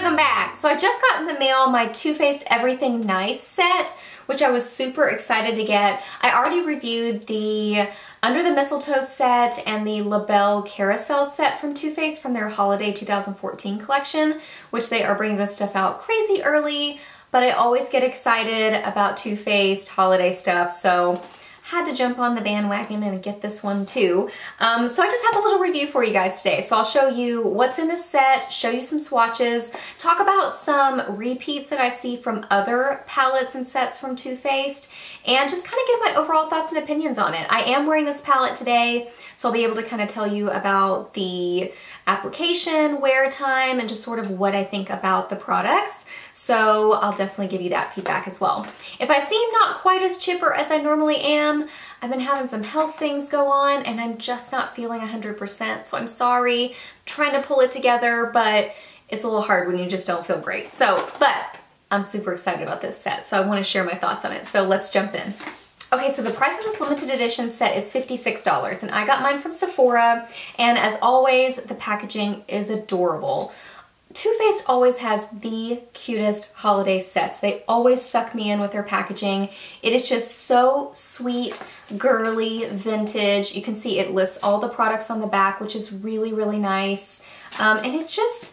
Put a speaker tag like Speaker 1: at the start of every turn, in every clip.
Speaker 1: Welcome back. So I just got in the mail my Too Faced Everything Nice set, which I was super excited to get. I already reviewed the Under the Mistletoe set and the La Belle Carousel set from Too Faced from their Holiday 2014 collection, which they are bringing this stuff out crazy early, but I always get excited about Too Faced holiday stuff, so had to jump on the bandwagon and get this one too. So I just have a little review for you guys today. So I'll show you what's in this set, show you some swatches, talk about some repeats that I see from other palettes and sets from Too Faced, and just kind of give my overall thoughts and opinions on it. I am wearing this palette today, so I'll be able to kind of tell you about the application, wear time, and just sort of what I think about the products. So I'll definitely give you that feedback as well. If I seem not quite as chipper as I normally am, I've been having some health things go on and I'm just not feeling 100%, so I'm sorry. I'm trying to pull it together, but it's a little hard when you just don't feel great. But I'm super excited about this set, so I want to share my thoughts on it. So let's jump in. Okay, so the price of this limited edition set is $56, and I got mine from Sephora, and as always, the packaging is adorable. Too Faced always has the cutest holiday sets. They always suck me in with their packaging. It is just so sweet, girly, vintage. You can see it lists all the products on the back, which is really, really nice. And it's just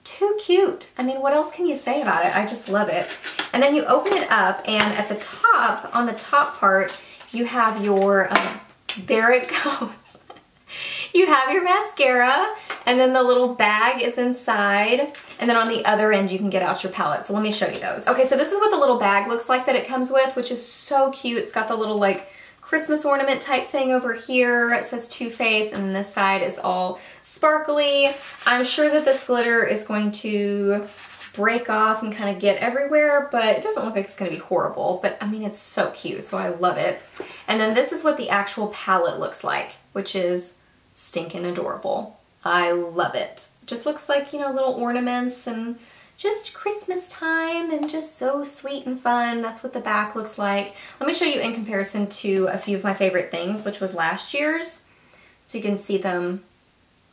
Speaker 1: too cute. I mean, what else can you say about it? I just love it. And then you open it up, and at the top, on the top part, you have your, there it goes. You have your mascara, and then the little bag is inside, and then on the other end you can get out your palette. So let me show you those. Okay, so this is what the little bag looks like that it comes with, which is so cute. It's got the little like Christmas ornament type thing over here. It says Too Faced, and then this side is all sparkly. I'm sure that this glitter is going to break off and kind of get everywhere, but it doesn't look like it's going to be horrible. But I mean, it's so cute, so I love it. And then this is what the actual palette looks like, which is stinking adorable. I love it. Just looks like, you know, little ornaments and just Christmas time and just so sweet and fun. That's what the back looks like. Let me show you in comparison to a few of my favorite things, which was last year's, so you can see them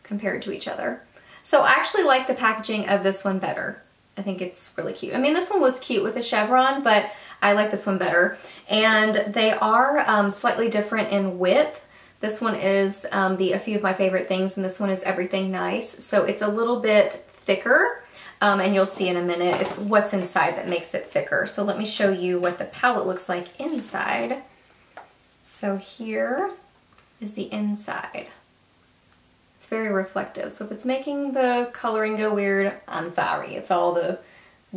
Speaker 1: compared to each other. So I actually like the packaging of this one better. I think it's really cute. I mean, this one was cute with a chevron, but I like this one better. And they are slightly different in width. This one is A Few of My Favorite Things, and this one is Everything Nice. So it's a little bit thicker, and you'll see in a minute. It's what's inside that makes it thicker. So let me show you what the palette looks like inside. So here is the inside. It's very reflective. So if it's making the coloring go weird, I'm sorry. It's all the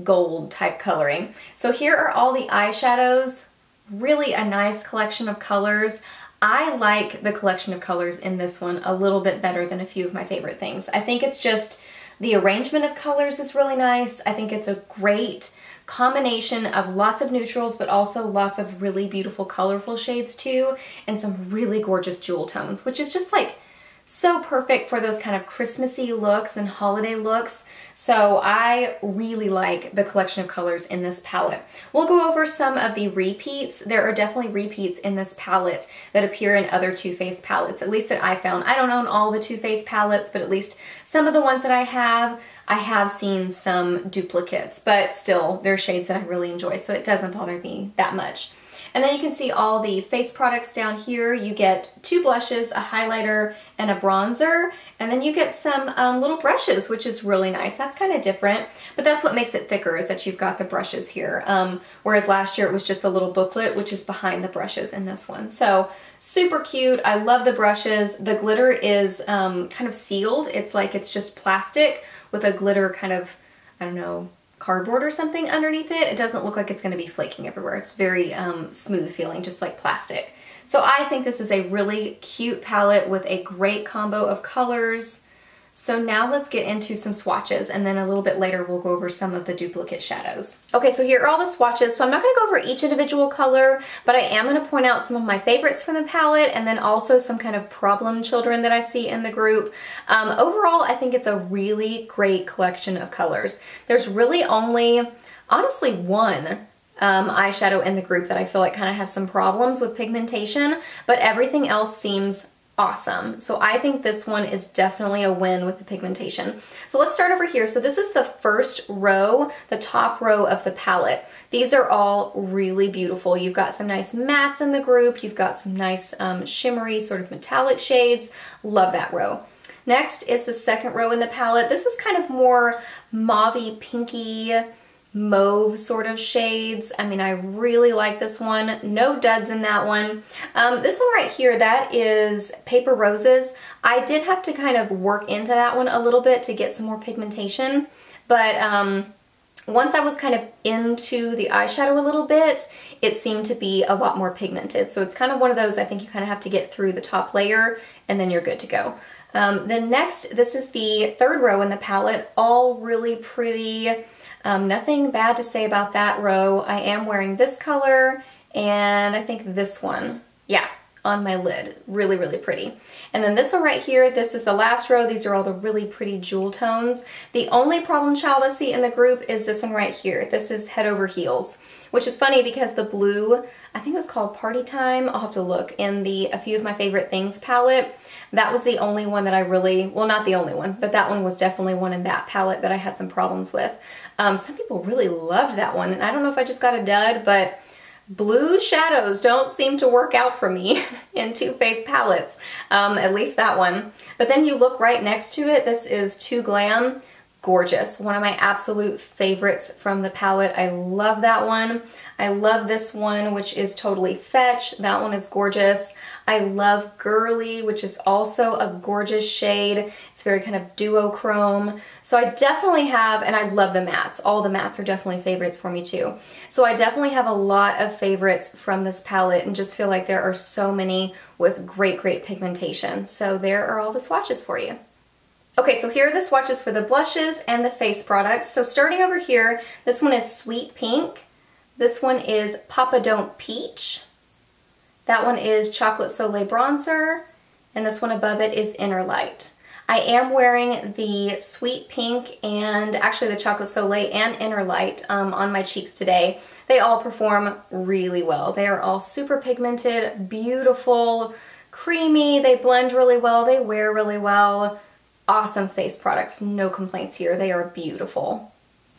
Speaker 1: gold type coloring. So here are all the eyeshadows. Really a nice collection of colors. I like the collection of colors in this one a little bit better than A Few of My Favorite Things. I think it's just the arrangement of colors is really nice. I think it's a great combination of lots of neutrals, but also lots of really beautiful colorful shades too, and some really gorgeous jewel tones, which is just like so perfect for those kind of Christmassy looks and holiday looks. So I really like the collection of colors in this palette. We'll go over some of the repeats. There are definitely repeats in this palette that appear in other Too Faced palettes, at least that I found. I don't own all the Too Faced palettes, but at least some of the ones that I have seen some duplicates, but still, they're shades that I really enjoy, so it doesn't bother me that much. And then you can see all the face products down here. You get 2 blushes, a highlighter, and a bronzer. And then you get some little brushes, which is really nice. That's kind of different, but that's what makes it thicker, is that you've got the brushes here. Whereas last year it was just the little booklet, which is behind the brushes in this one. So super cute. I love the brushes. The glitter is kind of sealed. It's like it's just plastic with a glitter kind of, I don't know, cardboard or something underneath it. It doesn't look like it's going to be flaking everywhere. It's very smooth feeling, just like plastic. So I think this is a really cute palette with a great combo of colors. So now let's get into some swatches, and then a little bit later we'll go over some of the duplicate shadows. Okay, so here are all the swatches. So I'm not going to go over each individual color, but I am going to point out some of my favorites from the palette, and then also some kind of problem children that I see in the group. Overall, I think it's a really great collection of colors. There's really only, honestly, one eyeshadow in the group that I feel like kind of has some problems with pigmentation, but everything else seems awesome. So I think this one is definitely a win with the pigmentation. So let's start over here. So this is the first row, the top row of the palette. These are all really beautiful. You've got some nice mattes in the group. You've got some nice shimmery sort of metallic shades. Love that row. Next is the second row in the palette. This is kind of more mauve-y, pinky, mauve sort of shades. I mean, I really like this one. No duds in that one. This one right here, that is Paper Roses. I did have to kind of work into that one a little bit to get some more pigmentation, but once I was kind of into the eyeshadow a little bit, it seemed to be a lot more pigmented. So it's kind of one of those, I think you kind of have to get through the top layer and then you're good to go. Then next, this is the third row in the palette, all really pretty. Nothing bad to say about that row. I am wearing this color and I think this one, yeah, on my lid. Really, really pretty. And then this one right here, this is the last row. These are all the really pretty jewel tones. The only problem child I see in the group is this one right here. This is Head Over Heels, which is funny because the blue, I think it was called Party Time. I'll have to look in the A Few of My Favorite Things palette. That was the only one that I really, well, not the only one, but that one was definitely one in that palette that I had some problems with. Some people really loved that one, and I don't know if I just got a dud, but blue shadows don't seem to work out for me in Too Faced palettes, at least that one. But then you look right next to it, this is Too Glam. Gorgeous. One of my absolute favorites from the palette. I love that one. I love this one, which is Totally Fetch. That one is gorgeous. I love Girly, which is also a gorgeous shade. It's very kind of duochrome. So I definitely have, and I love the mattes. All the mattes are definitely favorites for me too. So I definitely have a lot of favorites from this palette and just feel like there are so many with great, great pigmentation. So there are all the swatches for you. Okay, so here are the swatches for the blushes and the face products. So starting over here, this one is Sweet Pink. This one is Papa Don't Peach. That one is Chocolate Soleil Bronzer. And this one above it is Inner Light. I am wearing the Sweet Pink and actually the Chocolate Soleil and Inner Light on my cheeks today. They all perform really well. They are all super pigmented, beautiful, creamy. They blend really well. They wear really well. Awesome face products, no complaints here. They are beautiful.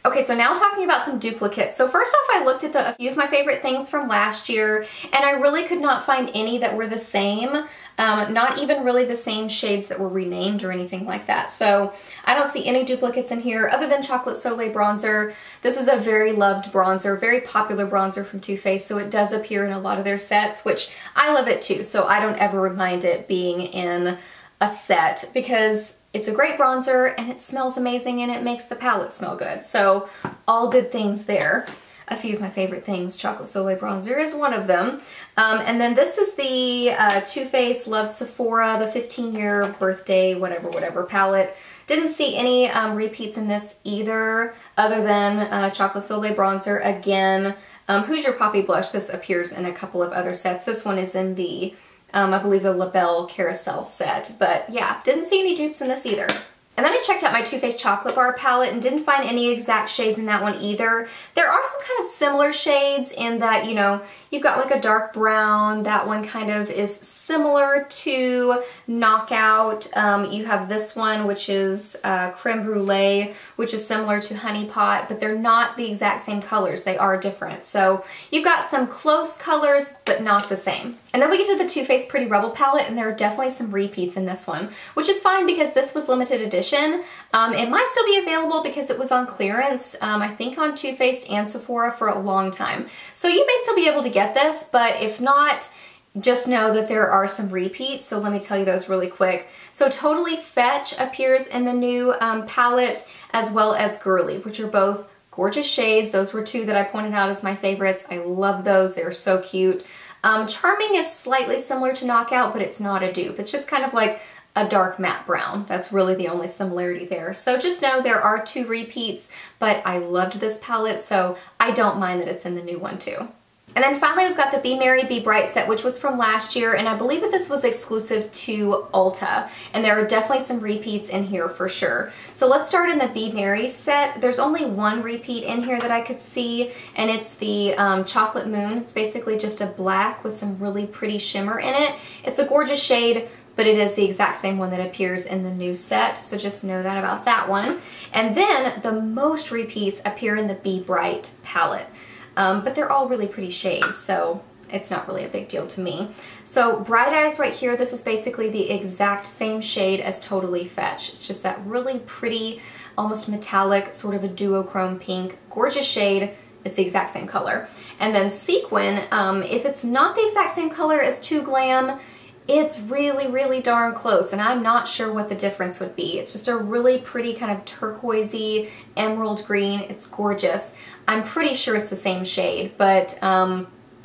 Speaker 1: Okay, so now talking about some duplicates. So first off, I looked at A Few of My Favorite Things from last year, and I really could not find any that were the same. Not even really the same shades that were renamed or anything like that. So I don't see any duplicates in here other than Chocolate Soleil Bronzer. This is a very loved bronzer, very popular bronzer from Too Faced, so it does appear in a lot of their sets, which I love it too, so I don't ever mind it being in a set because it's a great bronzer and it smells amazing and it makes the palette smell good. So all good things there. A Few of My Favorite Things, Chocolate Soleil Bronzer is one of them. And then this is the Too Faced Love Sephora, the 15-year birthday, whatever palette. Didn't see any repeats in this either, other than Chocolate Soleil Bronzer again. Who's Your Poppy Blush? This appears in a couple of other sets. This one is in the I believe the Labelle Carousel set, but yeah, didn't see any dupes in this either. And then I checked out my Too Faced Chocolate Bar palette and didn't find any exact shades in that one either. There are some kind of similar shades in that, you know, you've got like a dark brown. That one kind of is similar to Knockout. You have this one, which is Creme Brulee, which is similar to Honey Pot, but they're not the exact same colors. They are different. So you've got some close colors, but not the same. And then we get to the Too Faced Pretty Rebel palette, and there are definitely some repeats in this one, which is fine because this was limited edition. It might still be available because it was on clearance, I think on Too Faced and Sephora for a long time. So you may still be able to get this, but if not, just know that there are some repeats. So let me tell you those really quick. So Totally Fetch appears in the new palette, as well as Girly, which are both gorgeous shades. Those were two that I pointed out as my favorites. I love those. They're so cute. Charming is slightly similar to Knockout, but it's not a dupe. It's just kind of like a dark matte brown. That's really the only similarity there. So just know there are two repeats, but I loved this palette, so I don't mind that it's in the new one too. And then finally we've got the Be Merry, Be Bright set, which was from last year, and I believe that this was exclusive to Ulta, and there are definitely some repeats in here for sure. So let's start in the Be Merry set. There's only one repeat in here that I could see, and it's the Chocolate Moon. It's basically just a black with some really pretty shimmer in it. It's a gorgeous shade, but it is the exact same one that appears in the new set, so just know that about that one. And then the most repeats appear in the Be Bright palette, but they're all really pretty shades, so it's not really a big deal to me. So Bright Eyes right here, this is basically the exact same shade as Totally Fetch. It's just that really pretty, almost metallic, sort of a duochrome pink, gorgeous shade. It's the exact same color. And then Sequin, if it's not the exact same color as Too Glam, it's really, really darn close, and I'm not sure what the difference would be. It's just a really pretty kind of turquoisey emerald green. It's gorgeous. I'm pretty sure it's the same shade, but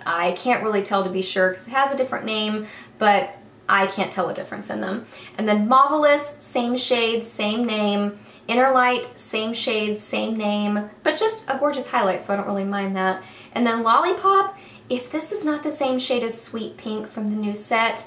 Speaker 1: I can't really tell to be sure because it has a different name, but I can't tell the difference in them. And then Marvelous, same shade, same name. Inner Light, same shade, same name, but just a gorgeous highlight, so I don't really mind that. And then Lollipop, if this is not the same shade as Sweet Pink from the new set,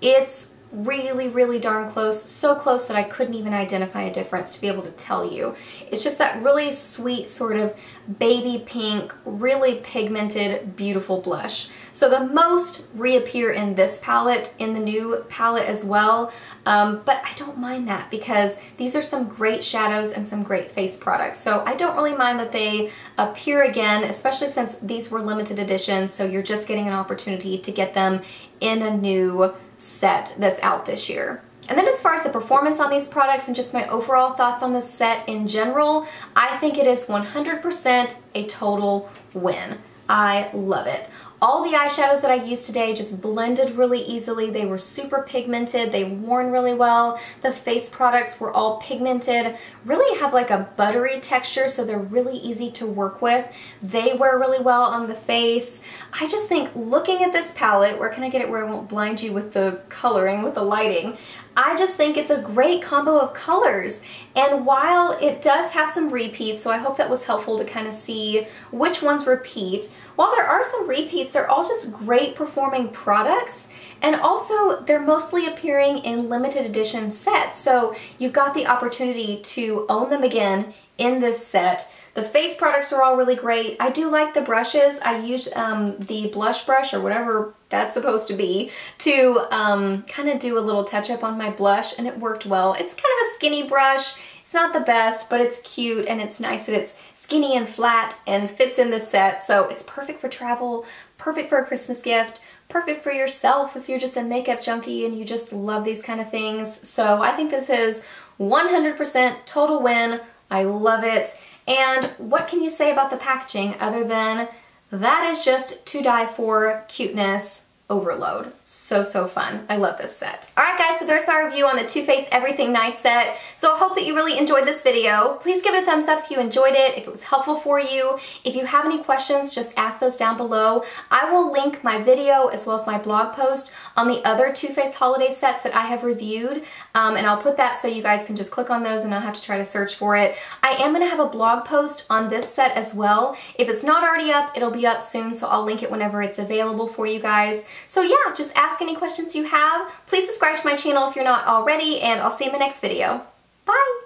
Speaker 1: it's really, really darn close. So close that I couldn't even identify a difference to be able to tell you. It's just that really sweet sort of baby pink, really pigmented, beautiful blush. So the most reappear in this palette, in the new palette as well, but I don't mind that because these are some great shadows and some great face products. So I don't really mind that they appear again, especially since these were limited editions, so you're just getting an opportunity to get them in a new set that's out this year. And then as far as the performance on these products and just my overall thoughts on this set in general, I think it is 100% a total win. I love it. All the eyeshadows that I used today just blended really easily. They were super pigmented. They worn really well. The face products were all pigmented, really have like a buttery texture, so they're really easy to work with. They wear really well on the face. I just think looking at this palette, where can I get it where I won't blind you with the coloring, with the lighting? I just think it's a great combo of colors. And while it does have some repeats, so I hope that was helpful to kind of see which ones repeat, while there are some repeats, they're all just great performing products. And also, they're mostly appearing in limited edition sets, so you've got the opportunity to own them again in this set. The face products are all really great. I do like the brushes. I used the blush brush, or whatever that's supposed to be, to kind of do a little touch-up on my blush, and it worked well. It's kind of a skinny brush. It's not the best, but it's cute, and it's nice that it's skinny and flat and fits in the set, so it's perfect for travel, perfect for a Christmas gift, perfect for yourself if you're just a makeup junkie and you just love these kind of things. So I think this is 100% total win. I love it. And what can you say about the packaging other than that is just to die for cuteness overload. So, so fun. I love this set. Alright guys, so there's my review on the Too Faced Everything Nice set. So I hope that you really enjoyed this video. Please give it a thumbs up if you enjoyed it, if it was helpful for you. If you have any questions, just ask those down below. I will link my video as well as my blog post on the other Too Faced holiday sets that I have reviewed, and I'll put that so you guys can just click on those and not have to try to search for it. I am going to have a blog post on this set as well. If it's not already up, it'll be up soon, so I'll link it whenever it's available for you guys. So yeah, just ask any questions you have. Please subscribe to my channel if you're not already, and I'll see you in my next video. Bye!